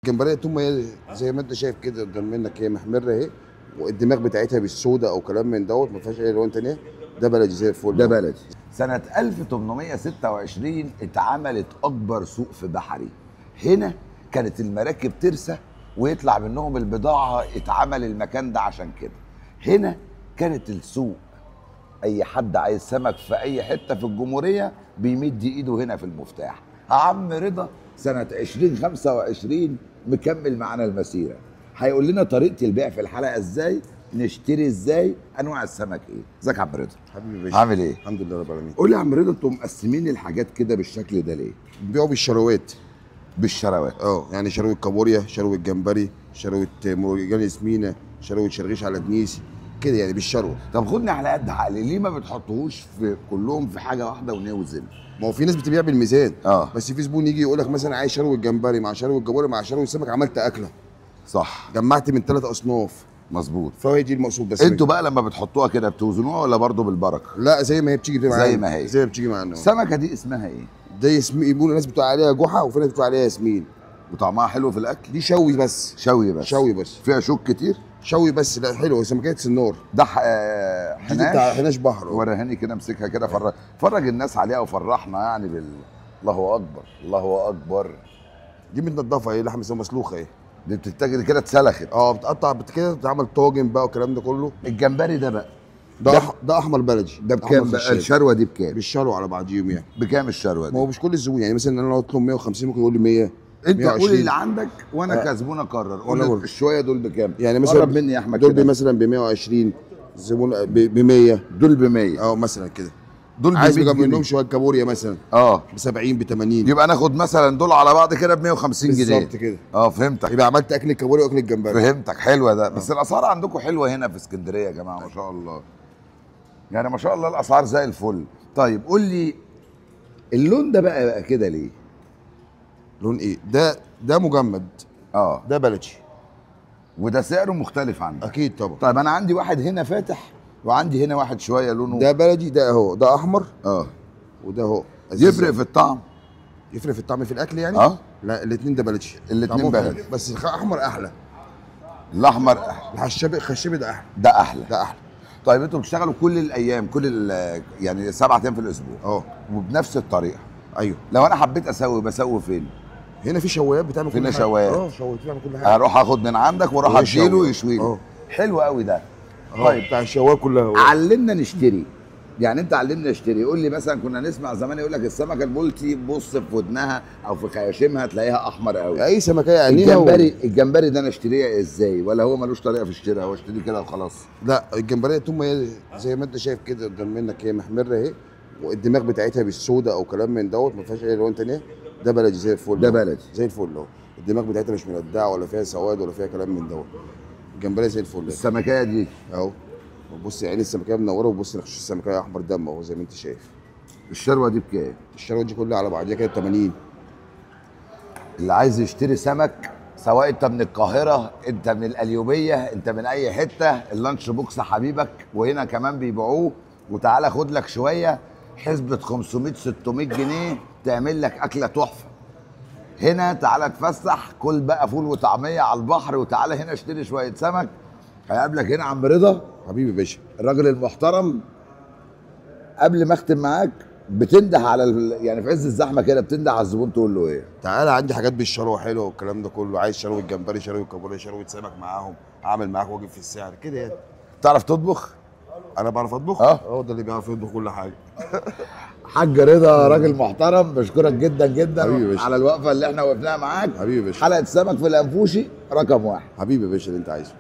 الجمبريه التوم هي زي ما انت شايف كده قدام منك، هي محمره اهي، والدماغ بتاعتها مش سودا او كلام من دوت، ما فيهاش اي الوان تانيه. ده بلدي زي الفل. ده بلدي. سنة 1826 اتعملت أكبر سوق في بحري. هنا كانت المراكب ترسى ويطلع منهم البضاعة، اتعمل المكان ده عشان كده. هنا كانت السوق، أي حد عايز سمك في أي حتة في الجمهورية بيمد إيده هنا في المفتاح. عم رضا سنة 2025 مكمل معانا المسيرة، هيقول لنا طريقة البيع في الحلقة ازاي، نشتري ازاي، انواع السمك ايه. ازيك يا عم رضا؟ حبيبي يا باشا. عامل ايه؟ الحمد لله رب العالمين. قول لي يا عم رضا، انتوا مقسمين الحاجات كده بالشكل ده ليه؟ بيبيعوا بالشراوات. بالشراوات. يعني شراوة كابوريا، شراوة جمبري، شراوة مرجان اسمينة، شراوة شرغيش على دنيس كده، يعني بالشروه. طب خدني على قد عقلي، ليه ما بتحطوهوش في كلهم في حاجه واحده ونوزن؟ ما هو في ناس بتبيع بالميزان. بس في زبون يجي يقول لك مثلا عايز شروة جمبري مع شروة جمبري مع شروة سمك، عملت اكله. صح، جمعت من 3 اصناف. مظبوط. فهي دي المقصود. بس انتوا بقى لما بتحطوها كده بتوزنوها ولا برضه بالبركه؟ لا، زي ما هي بتيجي معانا. زي ما هي. زي ما بتيجي معانا. السمكه دي اسمها ايه؟ ده ياسمين، بيقولوا ناس بتقول عليها جحا وفي ناس بتقول عليها ياسمين. وطعمها حلو في الاكل؟ دي شوي بس. شوي بس. شوي بس. فيها شوك كتير؟ شوي بس. لا حلوه سمكات سنور. ده حناش. دي بتاع حناش بحر. وريهاني كده، امسكها كده، فرج الناس عليها وفرحنا يعني الله اكبر، الله اكبر. دي متنضفه اهي، لحم مسلوخه اهي. دي بتتاكل كده اتسلخت. بتقطع كده، بتتعمل طاجن بقى والكلام ده كله. الجمبري ده بقى ده احمر بلدي. ده بكام بقى الشروه دي؟ بكام؟ بالشروه على بعضيهم يعني. بكام الشروه دي؟ ما هو مش كل الزبون، يعني مثلا انا لو اطلب 150 ممكن يقول لي 100. انت قول اللي عندك وانا كزبون اقرر. قول الشويه دول بكام؟ يعني مثلا قرب مني يا احمد. دول مثلا ب 120، الزبون ب 100. دول ب 100 مثلا كده. دول عايز نجيب منهم شويه كابوريا مثلا ب 70 ب 80. يبقى ناخد مثلا دول على بعض كده ب 150 جنيه بالظبط كده. فهمتك. يبقى عملت اكل الكابوريا واكل الجمبري. فهمتك. حلوه ده. بس الاسعار عندكم حلوه هنا في اسكندريه يا جماعه، ما شاء الله. يعني ما شاء الله الاسعار زي الفل. طيب قول لي اللون ده بقى كده ليه؟ لون ايه؟ ده مجمد. ده بلدي. وده سعره مختلف عنك اكيد طبعا. طيب انا عندي واحد هنا فاتح وعندي هنا واحد شويه لونه. ده بلدي، ده اهو، ده احمر. وده اهو. يفرق في الطعم؟ يفرق في الطعم في الاكل يعني؟ لا، الاثنين ده بلدي. الاثنين بلدي، بس الاحمر احلى. الاحمر الخشبي ده احلى. ده احلى. طيب انتوا بتشتغلوا كل الايام، يعني 7 ايام في الاسبوع؟ وبنفس الطريقه؟ ايوه. لو انا حبيت بسوي فين؟ هنا في شوايات بتعمل كل حاجه. هنا شوايات. شوايات بتعمل كل حاجه. هروح اخد من عندك واروح اديله يشوي لي. حلو قوي ده. طيب بتاع الشوايه كلها. علمنا نشتري. يعني انت علمنا نشتري. قول لي مثلا، كنا نسمع زمان يقول لك السمكه البلطي بص في ودنها او في خياشيمها تلاقيها احمر قوي. اي سمكيه عينيها. الجمبري ده انا اشتريه ازاي؟ ولا هو ملوش طريقه في الشراء، هو اشتريه كده وخلاص؟ لا، الجمبريه التوم هي زي ما انت شايف كده قدام منك، هي محمره اهي، والدماغ بتاعتها مش سودا او كلام من دوت، ما فيهاش اي الوان تانيه. ده بلدي زي الفل. ده بلدي زي الفل اهو. الدماغ بتاعتها مش ملدعه ولا فيها سواد ولا فيها كلام من دوت. الجمبريه زي الفل. السمكيه دي اهو، بص عين السمكيه منوره، وبص نخش السمكيه احمر دم اهو زي ما انت شايف. الشروه دي بكام؟ الشروه دي كلها على بعضيها كده 80. اللي عايز يشتري سمك، سواء انت من القاهره، انت من القليوبيه، انت من اي حته، اللانش بوكس حبيبك. وهنا كمان بيبيعوه. وتعالى خد لك شويه حسبه 500 600 جنيه تعمل لك اكله تحفه. هنا تعالى اتفسح، كل بقى فول وطعميه على البحر، وتعالى هنا اشتري شويه سمك. هيقابلك هنا عم رضا حبيبي باشا، الراجل المحترم. قبل ما اختم معاك، بتنده على يعني في عز الزحمه كده بتنده على الزبون تقول له ايه؟ تعالى عندي حاجات بالشروه حلوه والكلام ده كله. عايز شروه جمبري، شروه كابوريا، شروه سمك معاهم، اعمل معاك واجب في السعر كده يعني. تعرف تطبخ؟ انا بعرف اطبخ. ده اللي بيعرف يطبخ كل حاجه. حاج رضا راجل محترم، بشكرك جدا جدا حبيبي على الوقفه اللي احنا وقفناها معاك. حبيبي باشا. حلقه سمك في الانفوشي رقم 1. حبيبي يا باشا اللي انت عايزه.